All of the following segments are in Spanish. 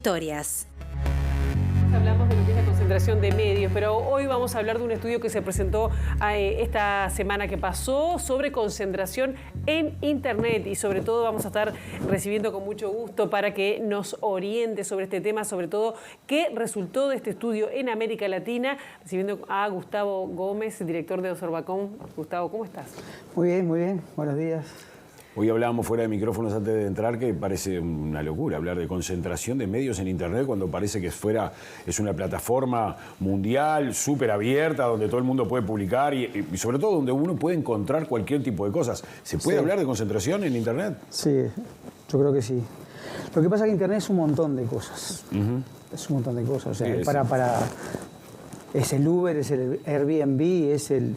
Historias. Hablamos de lo que es la concentración de medios, pero hoy vamos a hablar de un estudio que se presentó esta semana que pasó sobre concentración en Internet, y sobre todo vamos a estar recibiendo con mucho gusto para que nos oriente sobre este tema, sobre todo qué resultó de este estudio en América Latina, recibiendo a Gustavo Gómez, director de Observacom. Gustavo, ¿cómo estás? Muy bien, buenos días. Hoy hablábamos fuera de micrófonos antes de entrar que parece una locura hablar de concentración de medios en Internet cuando parece que es una plataforma mundial, súper abierta, donde todo el mundo puede publicar y sobre todo donde uno puede encontrar cualquier tipo de cosas. ¿Se puede hablar de concentración en Internet? Sí, yo creo que sí. Lo que pasa es que Internet es un montón de cosas. Es un montón de cosas. O sea, Sí, es el Uber, es el Airbnb, es el...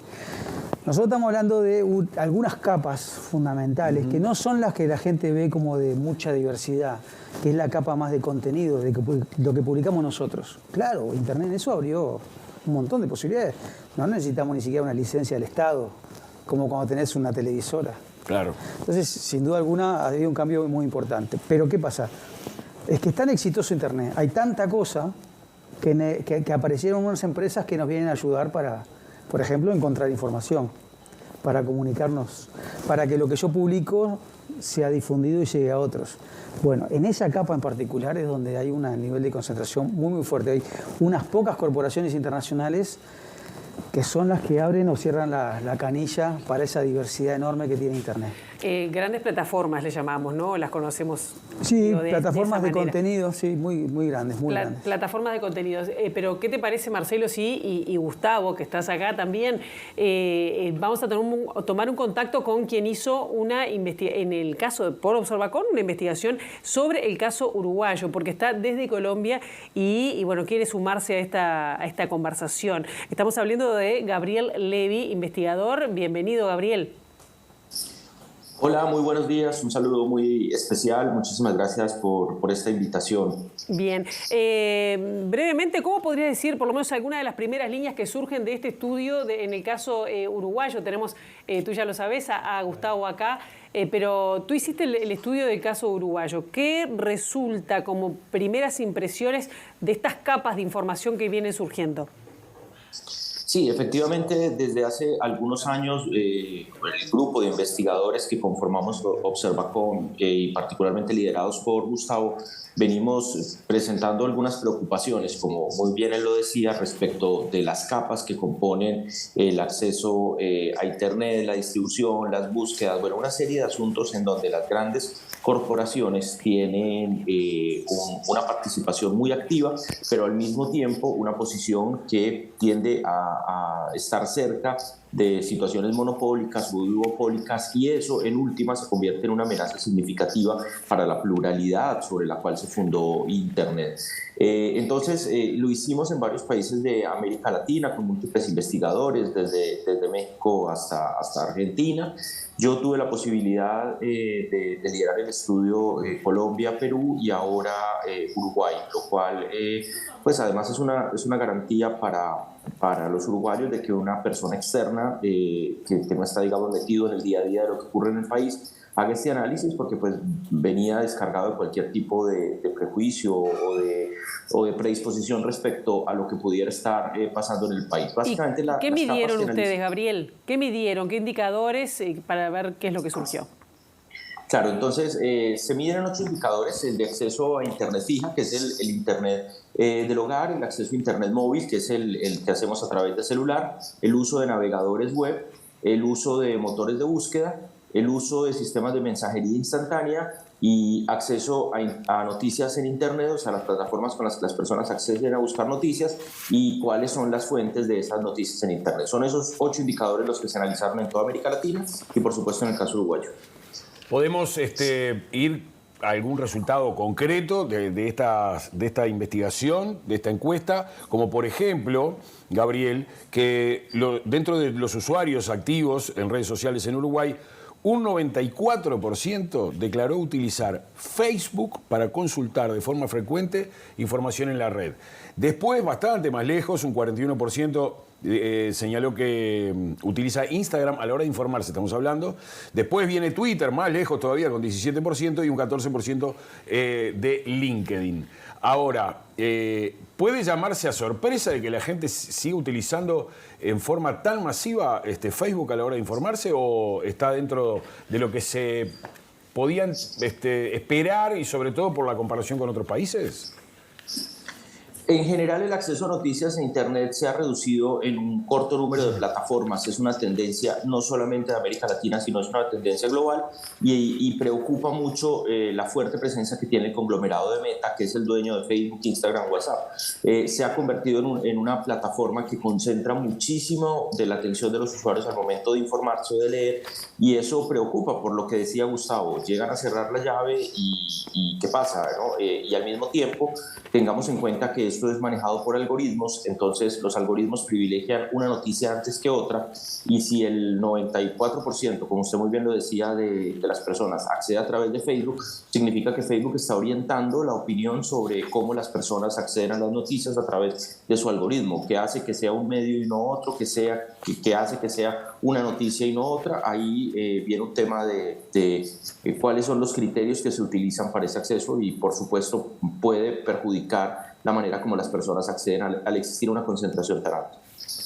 Nosotros estamos hablando de algunas capas fundamentales que no son las que la gente ve como de mucha diversidad, que es la capa más de contenido, de lo que publicamos nosotros. Claro, Internet eso abrió un montón de posibilidades. No necesitamos ni siquiera una licencia del Estado, como cuando tenés una televisora. Claro. Entonces, sin duda alguna, ha habido un cambio muy importante. Pero ¿qué pasa? Es que es tan exitoso Internet, hay tanta cosa que aparecieron unas empresas que nos vienen a ayudar para, por ejemplo, encontrar información, para comunicarnos, para que lo que yo publico sea difundido y llegue a otros. Bueno, en esa capa en particular es donde hay un nivel de concentración muy fuerte. Hay unas pocas corporaciones internacionales que son las que abren o cierran la canilla para esa diversidad enorme que tiene Internet. Grandes plataformas le llamamos, ¿no? Las conocemos. Sí, plataformas de contenido, sí, muy grandes, muy grandes. Plataformas de contenidos. Pero, ¿qué te parece, Marcelo, y Gustavo, que estás acá también? Vamos a tomar un contacto con quien hizo en el caso por Observacom, una investigación sobre el caso uruguayo, porque está desde Colombia y bueno, quiere sumarse a esta conversación. Estamos hablando de Gabriel Levy, investigador. Bienvenido, Gabriel. Hola, muy buenos días, un saludo muy especial, muchísimas gracias por esta invitación. Bien, brevemente, ¿cómo podrías decir por lo menos alguna de las primeras líneas que surgen de este estudio en el caso uruguayo? Tenemos, tú ya lo sabes, a Gustavo acá, pero tú hiciste el estudio del caso uruguayo. ¿Qué resulta como primeras impresiones de estas capas de información que vienen surgiendo? Sí, efectivamente, desde hace algunos años el grupo de investigadores que conformamos Observacom y particularmente liderados por Gustavo, venimos presentando algunas preocupaciones, como muy bien él lo decía, respecto de las capas que componen el acceso a Internet, la distribución, las búsquedas, bueno, una serie de asuntos en donde las grandes corporaciones tienen una participación muy activa, pero al mismo tiempo una posición que tiende a estar cerca de situaciones monopólicas o duopólicas, y eso en última se convierte en una amenaza significativa para la pluralidad sobre la cual se fundó Internet. Entonces lo hicimos en varios países de América Latina con múltiples investigadores, desde México hasta Argentina. Yo tuve la posibilidad de liderar el estudio Colombia, Perú y ahora Uruguay, lo cual pues además es una garantía para los uruguayos de que una persona externa que no está, digamos, metido en el día a día de lo que ocurre en el país haga este análisis, porque pues venía descargado de cualquier tipo de prejuicio o de predisposición respecto a lo que pudiera estar pasando en el país. Básicamente, ¿qué midieron ustedes, Gabriel? ¿Qué midieron? ¿Qué indicadores para ver qué es lo que surgió? Claro, entonces se miden 8 indicadores: el de acceso a Internet fija, que es el Internet del hogar; el acceso a Internet móvil, que es el que hacemos a través de celular; el uso de navegadores web; el uso de motores de búsqueda; el uso de sistemas de mensajería instantánea; y acceso a noticias en Internet, o sea, las plataformas con las que las personas acceden a buscar noticias y cuáles son las fuentes de esas noticias en Internet. Son esos 8 indicadores los que se analizaron en toda América Latina y, por supuesto, en el caso uruguayo. ¿Podemos ir a algún resultado concreto de esta investigación, de esta encuesta? Como por ejemplo, Gabriel, que dentro de los usuarios activos en redes sociales en Uruguay, un 94% declaró utilizar Facebook para consultar de forma frecuente información en la red. Después, bastante más lejos, un 41% señaló que utiliza Instagram a la hora de informarse, estamos hablando. Después viene Twitter, más lejos todavía, con 17% y un 14% de LinkedIn. Ahora, ¿puede llamarse a sorpresa de que la gente siga utilizando en forma tan masiva Facebook a la hora de informarse o está dentro de lo que se podían esperar y sobre todo por la comparación con otros países? En general, el acceso a noticias en Internet se ha reducido en un corto número de plataformas. Es una tendencia no solamente de América Latina, sino es una tendencia global y preocupa mucho la fuerte presencia que tiene el conglomerado de Meta, que es el dueño de Facebook, Instagram, WhatsApp. Se ha convertido en una plataforma que concentra muchísimo de la atención de los usuarios al momento de informarse o de leer, y eso preocupa por lo que decía Gustavo. Llegan a cerrar la llave y ¿qué pasa, no? Y al mismo tiempo tengamos en cuenta que esto es manejado por algoritmos, entonces los algoritmos privilegian una noticia antes que otra, y si el 94%, como usted muy bien lo decía, de las personas accede a través de Facebook, significa que Facebook está orientando la opinión sobre cómo las personas acceden a las noticias a través de su algoritmo, que hace que sea un medio y no otro, que hace que sea una noticia y no otra. Ahí viene un tema de cuáles son los criterios que se utilizan para ese acceso, y por supuesto puede perjudicar la manera como las personas acceden al existir una concentración tan alta.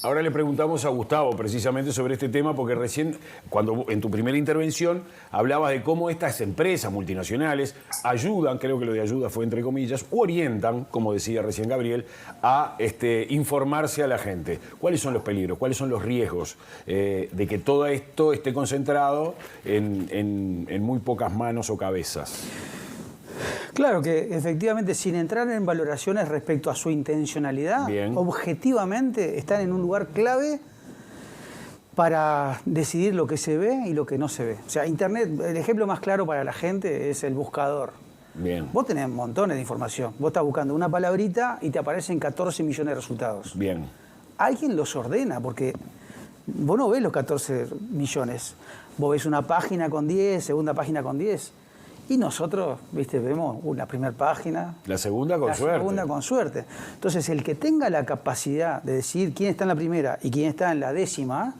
Ahora le preguntamos a Gustavo precisamente sobre este tema, porque recién, cuando en tu primera intervención hablabas de cómo estas empresas multinacionales ayudan, creo que lo de ayuda fue entre comillas, u orientan, como decía recién Gabriel, a informarse a la gente. ¿Cuáles son los peligros? ¿Cuáles son los riesgos de que todo esto esté concentrado en muy pocas manos o cabezas? Claro que efectivamente, sin entrar en valoraciones respecto a su intencionalidad, bien, objetivamente están en un lugar clave para decidir lo que se ve y lo que no se ve. O sea, Internet, el ejemplo más claro para la gente es el buscador. Bien. Vos tenés montones de información. Vos estás buscando una palabrita y te aparecen 14 millones de resultados. Bien. Alguien los ordena, porque vos no ves los 14 millones. Vos ves una página con 10, segunda página con 10. Y nosotros, viste, vemos la primera página. La segunda con suerte. La segunda con suerte. Entonces, el que tenga la capacidad de decidir quién está en la primera y quién está en la décima,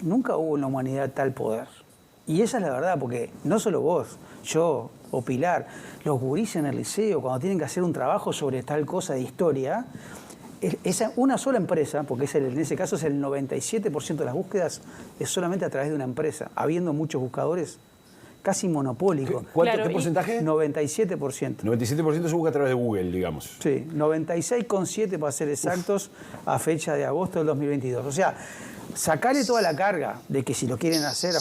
nunca hubo en la humanidad tal poder. Y esa es la verdad, porque no solo vos, yo o Pilar, los gurises en el liceo, cuando tienen que hacer un trabajo sobre tal cosa de historia, esa una sola empresa, porque en ese caso es el 97% de las búsquedas, es solamente a través de una empresa, habiendo muchos buscadores. Casi monopólico. ¿Cuánto porcentaje? 97%. 97% se busca a través de Google, digamos. Sí, 96,7% para ser exactos, a fecha de agosto del 2022. O sea, sacarle toda la carga de que si lo quieren hacer,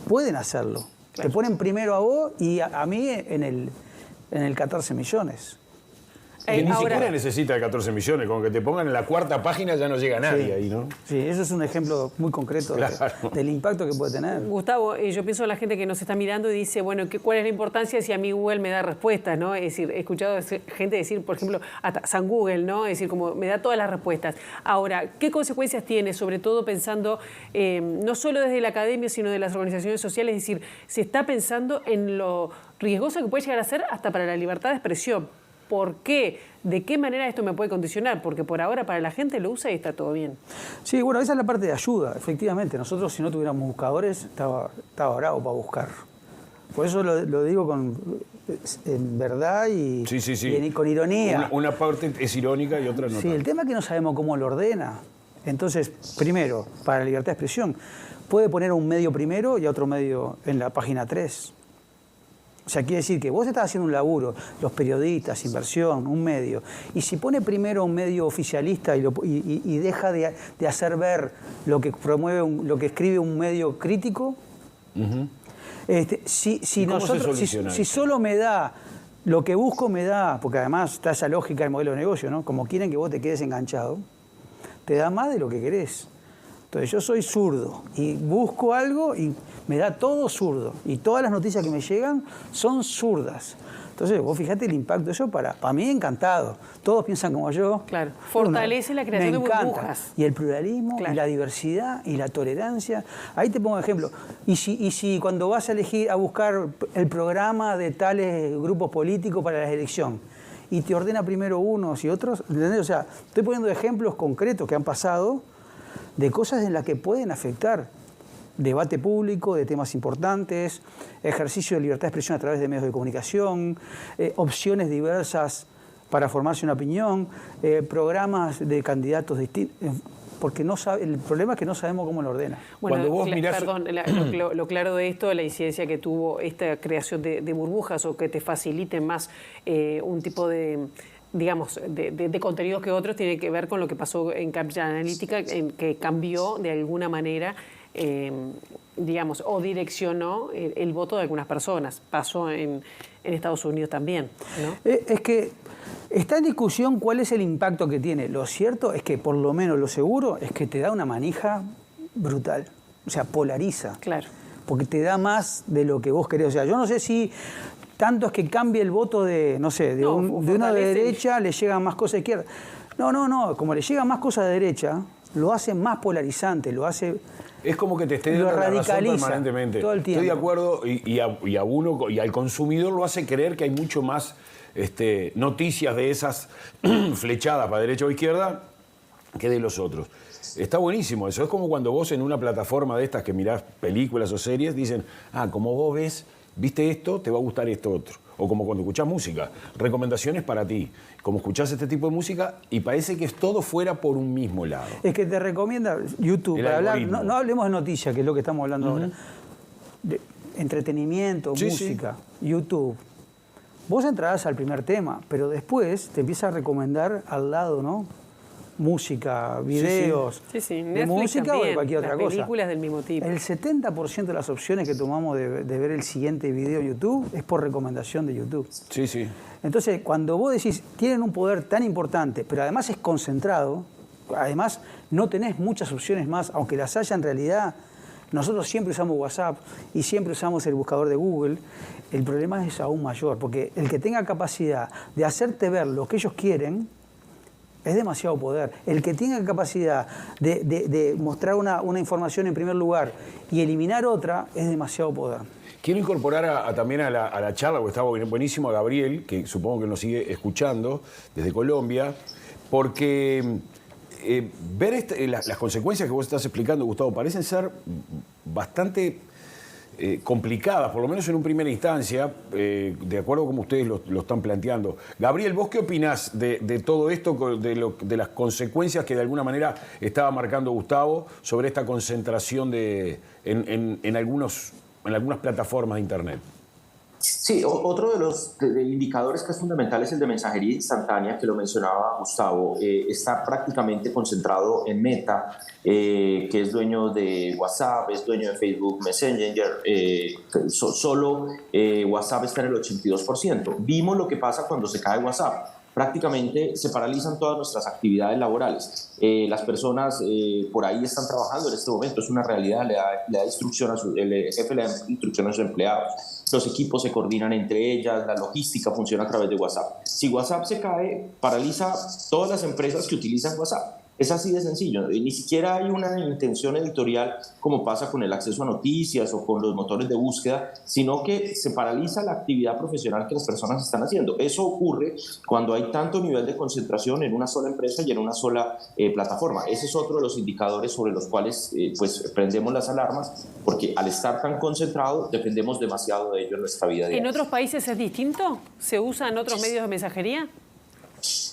pueden hacerlo. Claro. Te ponen primero a vos y a mí en el 14 millones. Que ni siquiera necesita 14 millones, con que te pongan en la cuarta página ya no llega nadie, sí, ahí, ¿no? Sí, eso es un ejemplo muy concreto, claro, del impacto que puede tener. Gustavo, yo pienso en la gente que nos está mirando y dice, bueno, ¿cuál es la importancia si a mí Google me da respuestas, ¿no? Es decir, he escuchado gente decir, por ejemplo, hasta San Google, ¿no? Es decir, como me da todas las respuestas. Ahora, ¿qué consecuencias tiene? Sobre todo pensando, no solo desde la academia, sino de las organizaciones sociales, es decir, se está pensando en lo riesgoso que puede llegar a ser hasta para la libertad de expresión. ¿Por qué? ¿De qué manera esto me puede condicionar? Porque por ahora para la gente lo usa y está todo bien. Sí, bueno, esa es la parte de ayuda, efectivamente. Nosotros, si no tuviéramos buscadores, estaba bravo para buscar. Por eso lo digo en verdad y, sí. y con ironía. Una parte es irónica y otra no. Sí, el tema es que no sabemos cómo lo ordena. Entonces, primero, para la libertad de expresión, puede poner un medio primero y otro medio en la página 3. O sea, quiere decir que vos estás haciendo un laburo, los periodistas, inversión, un medio, y si pone primero un medio oficialista y deja de hacer ver lo que escribe un medio crítico, si solo me da lo que busco, me da, porque además está esa lógica del modelo de negocio, ¿no? Como quieren que vos te quedes enganchado, te da más de lo que querés. Entonces yo soy zurdo y busco algo y me da todo zurdo. Y todas las noticias que me llegan son zurdas. Entonces vos fijate el impacto de eso para mí encantado. Todos piensan como yo. Claro, fortalece la creación de burbujas. Y el pluralismo, claro, y la diversidad y la tolerancia. Ahí te pongo un ejemplo. Y si cuando vas a elegir, a buscar el programa de tales grupos políticos para la elección, y te ordena primero unos y otros, ¿entendés? O sea, estoy poniendo ejemplos concretos que han pasado de cosas en las que pueden afectar debate público de temas importantes, ejercicio de libertad de expresión a través de medios de comunicación, opciones diversas para formarse una opinión, programas de candidatos distintos, porque no sabe, el problema es que no sabemos cómo lo ordena. Bueno, Cuando vos mirás... perdón, lo claro de esto, la incidencia que tuvo esta creación de burbujas o que te faciliten más un tipo de, digamos, de contenidos que otros, tiene que ver con lo que pasó en Cambridge Analytica, que cambió de alguna manera, digamos, o direccionó el voto de algunas personas. Pasó en Estados Unidos también, ¿no? Es que está en discusión cuál es el impacto que tiene. Lo cierto es que, por lo menos lo seguro, es que te da una manija brutal. O sea, polariza. Claro. Porque te da más de lo que vos querés. O sea, yo no sé si tanto es que cambie el voto de, no sé, de uno de derecha, le llegan más cosas de izquierda. No. Como le llegan más cosas de derecha, lo hace más polarizante, lo hace... Es como que te esté dando la razón permanentemente. Todo el tiempo. Estoy de acuerdo y a uno y al consumidor lo hace creer que hay mucho más noticias de esas flechadas para derecha o izquierda que de los otros. Está buenísimo eso. Es como cuando vos en una plataforma de estas que mirás películas o series dicen, como vos viste esto, te va a gustar esto otro. O como cuando escuchás música, recomendaciones para ti. Como escuchás este tipo de música y parece que es todo fuera por un mismo lado. Es que te recomienda YouTube, para hablar, no hablemos de noticias, que es lo que estamos hablando ahora. De entretenimiento, música, YouTube. Vos entrarás al primer tema, pero después te empieza a recomendar al lado, ¿no? Música, videos, de música también, o de cualquier otra cosa. Películas del mismo tipo. El 70% de las opciones que tomamos de ver el siguiente video de YouTube es por recomendación de YouTube. Sí. Entonces, cuando vos decís, tienen un poder tan importante, pero además es concentrado, además no tenés muchas opciones más, aunque las haya en realidad, nosotros siempre usamos WhatsApp y siempre usamos el buscador de Google, el problema es aún mayor, porque el que tenga capacidad de hacerte ver lo que ellos quieren, es demasiado poder. El que tenga capacidad de mostrar una información en primer lugar y eliminar otra, es demasiado poder. Quiero incorporar también a la charla, porque estaba buenísimo, a Gabriel, que supongo que nos sigue escuchando desde Colombia, porque ver las consecuencias que vos estás explicando, Gustavo, parecen ser bastante complicadas, por lo menos en una primera instancia, de acuerdo a como ustedes lo están planteando. Gabriel, ¿vos qué opinás de todo esto, de las consecuencias que de alguna manera estaba marcando Gustavo sobre esta concentración en algunas plataformas de Internet? Sí, otro de los indicadores que es fundamental es el de mensajería instantánea, que lo mencionaba Gustavo. Está prácticamente concentrado en Meta, que es dueño de WhatsApp, es dueño de Facebook Messenger. Solo WhatsApp está en el 82%. Vimos lo que pasa cuando se cae WhatsApp. Prácticamente se paralizan todas nuestras actividades laborales. Las personas por ahí están trabajando en este momento, es una realidad, le da instrucción el jefe le da instrucción a sus empleados. Los equipos se coordinan entre ellas, la logística funciona a través de WhatsApp. Si WhatsApp se cae, paraliza todas las empresas que utilizan WhatsApp. Es así de sencillo. Ni siquiera hay una intención editorial como pasa con el acceso a noticias o con los motores de búsqueda, sino que se paraliza la actividad profesional que las personas están haciendo. Eso ocurre cuando hay tanto nivel de concentración en una sola empresa y en una sola plataforma. Ese es otro de los indicadores sobre los cuales pues prendemos las alarmas, porque al estar tan concentrado dependemos demasiado de ello en nuestra vida diaria. ¿En otros países es distinto? ¿Se usa en otros medios de mensajería?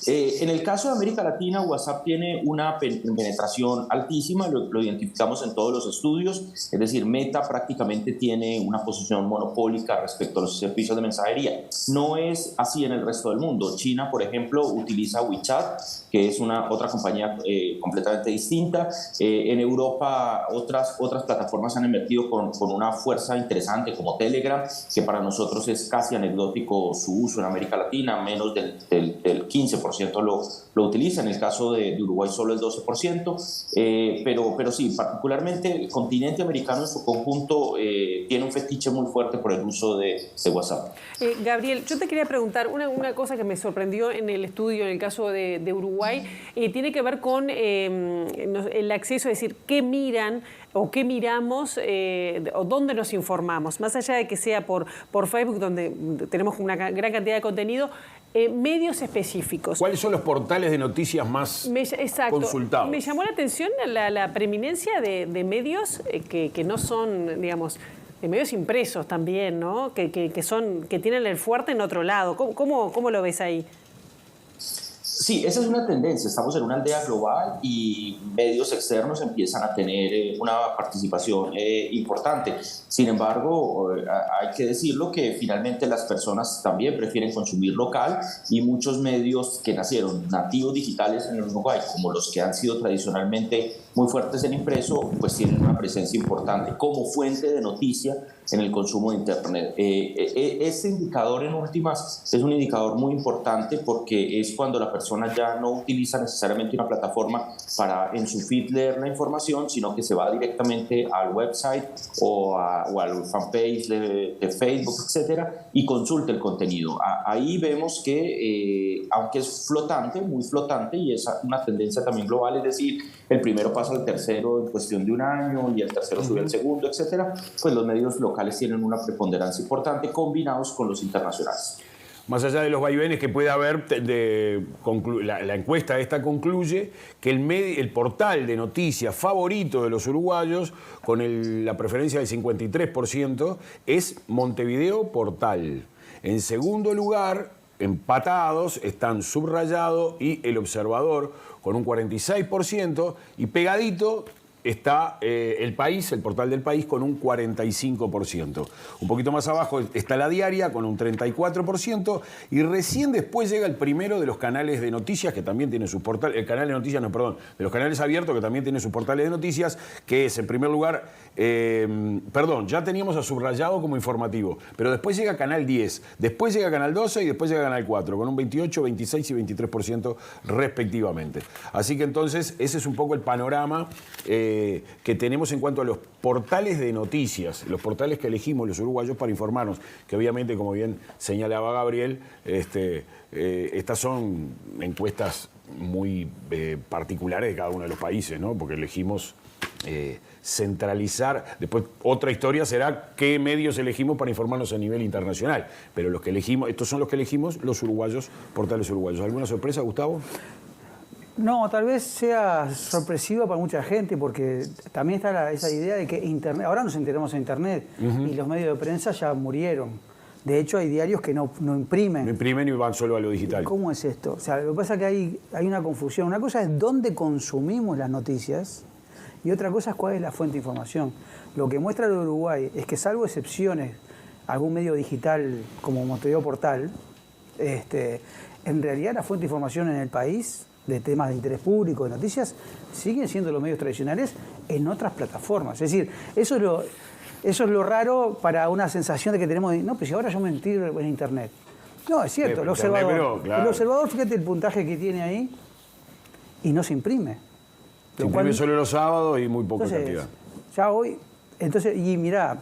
En el caso de América Latina, WhatsApp tiene una penetración altísima, lo identificamos en todos los estudios, es decir, Meta prácticamente tiene una posición monopólica respecto a los servicios de mensajería. No es así en el resto del mundo. China, por ejemplo, utiliza WeChat, que es otra compañía completamente distinta. En Europa, otras plataformas han emergido con una fuerza interesante, como Telegram, que para nosotros es casi anecdótico su uso en América Latina, menos del 15% lo utiliza, en el caso de Uruguay solo el 12%, pero sí, particularmente el continente americano en su conjunto tiene un fetiche muy fuerte por el uso de WhatsApp. Gabriel, yo te quería preguntar una cosa que me sorprendió en el estudio, en el caso de Uruguay, tiene que ver con el acceso, es decir, qué miran o qué miramos o dónde nos informamos, más allá de que sea por Facebook, donde tenemos una gran cantidad de contenido. medios específicos. ¿Cuáles son los portales de noticias más consultados? Me llamó la atención la preeminencia de medios que no son, digamos, de medios impresos también, ¿no? Que tienen el fuerte en otro lado. ¿Cómo lo ves ahí? Sí, esa es una tendencia. Estamos en una aldea global y medios externos empiezan a tener una participación importante. Sin embargo, hay que decirlo que finalmente las personas también prefieren consumir local y muchos medios que nacieron nativos digitales en el Uruguay, como los que han sido tradicionalmente muy fuertes en impreso, pues tienen una presencia importante como fuente de noticia en el consumo de Internet. Este indicador en últimas es un indicador muy importante porque es cuando la persona ya no utiliza necesariamente una plataforma para en su feed leer la información, sino que se va directamente al website o al fanpage de Facebook, etcétera, y consulta el contenido. Ahí vemos que, aunque es flotante, muy flotante, y es una tendencia también global, es decir, el primero pasa al tercero en cuestión de un año y el tercero sube al segundo, etcétera, pues los medios locales tienen una preponderancia importante combinados con los internacionales. Más allá de los vaivenes que puede haber, la encuesta esta concluye que el portal de noticias favorito de los uruguayos, con la preferencia del 53%, es Montevideo Portal. En segundo lugar, empatados están Subrayado y El Observador, con un 46%, y pegadito está El País, el portal del País, con un 45%. Un poquito más abajo está La Diaria, con un 34%, y recién después llega el primero de los canales de noticias, que también tiene su portal, el canal de noticias, no, perdón, de los canales abiertos, que también tiene sus portales de noticias, que es, en primer lugar, ya teníamos a Subrayado como informativo, pero después llega Canal 10, después llega Canal 12 y después llega Canal 4, con un 28, 26 y 23% respectivamente. Así que entonces, ese es un poco el panorama que tenemos en cuanto a los portales de noticias, los portales que elegimos los uruguayos para informarnos, que obviamente, como bien señalaba Gabriel, estas son encuestas muy particulares de cada uno de los países, ¿no? Porque elegimos centralizar. Después, otra historia será qué medios elegimos para informarnos a nivel internacional. Pero los que elegimos, estos son los que elegimos los uruguayos, portales uruguayos. ¿Alguna sorpresa, Gustavo? No, tal vez sea sorpresivo para mucha gente, porque también está esa idea de que Internet, ahora nos enteramos en Internet, y los medios de prensa ya murieron. De hecho, hay diarios que no imprimen. No imprimen y van solo a lo digital. ¿Cómo es esto? O sea, lo que pasa es que hay una confusión. Una cosa es dónde consumimos las noticias y otra cosa es cuál es la fuente de información. Lo que muestra el Uruguay es que, salvo excepciones, algún medio digital como Montevideo Portal, en realidad la fuente de información en el país de temas de interés público, de noticias, siguen siendo los medios tradicionales en otras plataformas. Es decir, eso es lo raro para una sensación de que tenemos, no, pero si ahora yo me entero en Internet. No, es cierto, el Observador, fíjate el puntaje que tiene ahí y no se imprime. Se imprime solo los sábados y muy poca cantidad. Ya hoy, entonces, y mirá,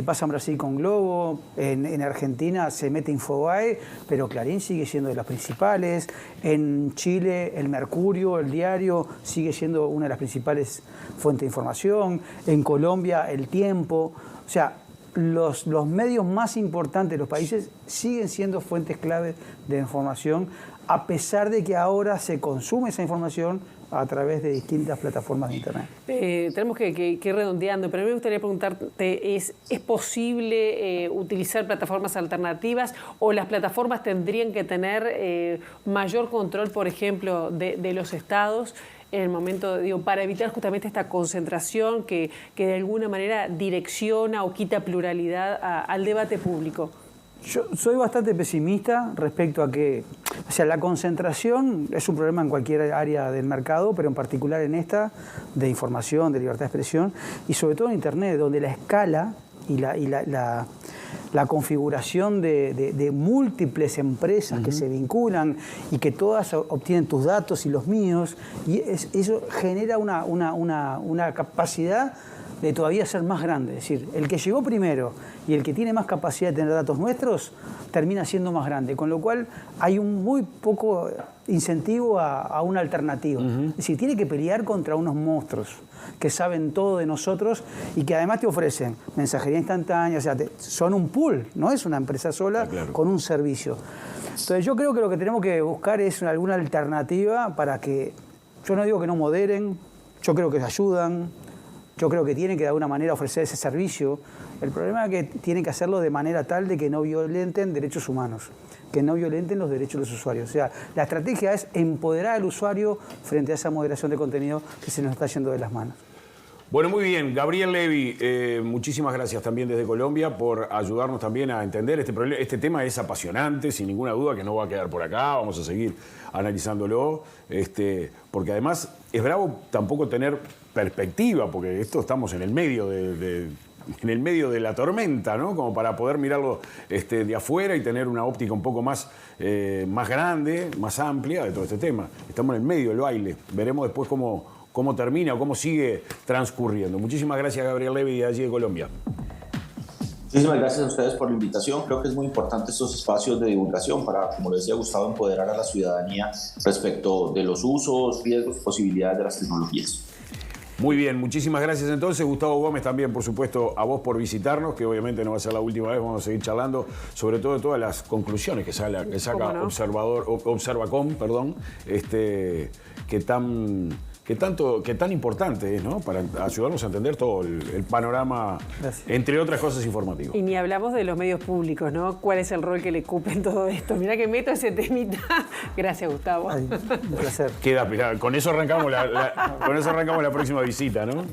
pasa en Brasil con Globo, en Argentina se mete Infobae, pero Clarín sigue siendo de las principales, en Chile el Mercurio, el Diario, sigue siendo una de las principales fuentes de información, en Colombia El Tiempo, o sea, los medios más importantes de los países siguen siendo fuentes clave de información, a pesar de que ahora se consume esa información a través de distintas plataformas de Internet. Tenemos que ir redondeando, pero a mí me gustaría preguntarte, ¿es posible utilizar plataformas alternativas o las plataformas tendrían que tener mayor control, por ejemplo, de los estados en el momento, para evitar justamente esta concentración que de alguna manera direcciona o quita pluralidad al debate público? Yo soy bastante pesimista respecto a que, o sea, la concentración es un problema en cualquier área del mercado, pero en particular en esta, de información, de libertad de expresión, y sobre todo en Internet, donde la escala y la configuración de múltiples empresas que se vinculan y que todas obtienen tus datos y los míos, y eso genera una capacidad de todavía ser más grande. Es decir, el que llegó primero y el que tiene más capacidad de tener datos nuestros termina siendo más grande, con lo cual hay un muy poco incentivo a una alternativa. Es decir, tiene que pelear contra unos monstruos que saben todo de nosotros y que además te ofrecen mensajería instantánea, o sea, son un pool, no es una empresa sola con un servicio. Entonces yo creo que lo que tenemos que buscar es alguna alternativa para que, yo no digo que no moderen, yo creo que ayudan, yo creo que tienen que de alguna manera ofrecer ese servicio. El problema es que tienen que hacerlo de manera tal de que no violenten derechos humanos, que no violenten los derechos de los usuarios. O sea, la estrategia es empoderar al usuario frente a esa moderación de contenido que se nos está yendo de las manos. Bueno, muy bien. Gabriel Levy, muchísimas gracias también desde Colombia por ayudarnos también a entender este problema. Este tema es apasionante, sin ninguna duda que no va a quedar por acá, vamos a seguir analizándolo, porque además es bravo tampoco tener perspectiva, porque esto estamos en el medio en el medio de la tormenta, ¿no? Como para poder mirarlo de afuera y tener una óptica un poco más grande, más amplia de todo este tema. Estamos en el medio del baile. Veremos después cómo termina o cómo sigue transcurriendo. Muchísimas gracias, Gabriel Levy, de allí de Colombia. Muchísimas gracias a ustedes por la invitación. Creo que es muy importante estos espacios de divulgación para, como lo decía Gustavo, empoderar a la ciudadanía respecto de los usos, riesgos, posibilidades de las tecnologías. Muy bien, muchísimas gracias entonces. Gustavo Gómez también, por supuesto, a vos por visitarnos, que obviamente no va a ser la última vez, vamos a seguir charlando sobre todo de todas las conclusiones que saca no? Observacom, que tan importante es, ¿no? Para ayudarnos a entender todo el panorama, entre otras cosas, informativo. Y ni hablamos de los medios públicos, ¿no? ¿Cuál es el rol que le cupen todo esto? Mirá que meto ese temita. Gracias, Gustavo. Ay, un placer. Con eso arrancamos la próxima visita, ¿no?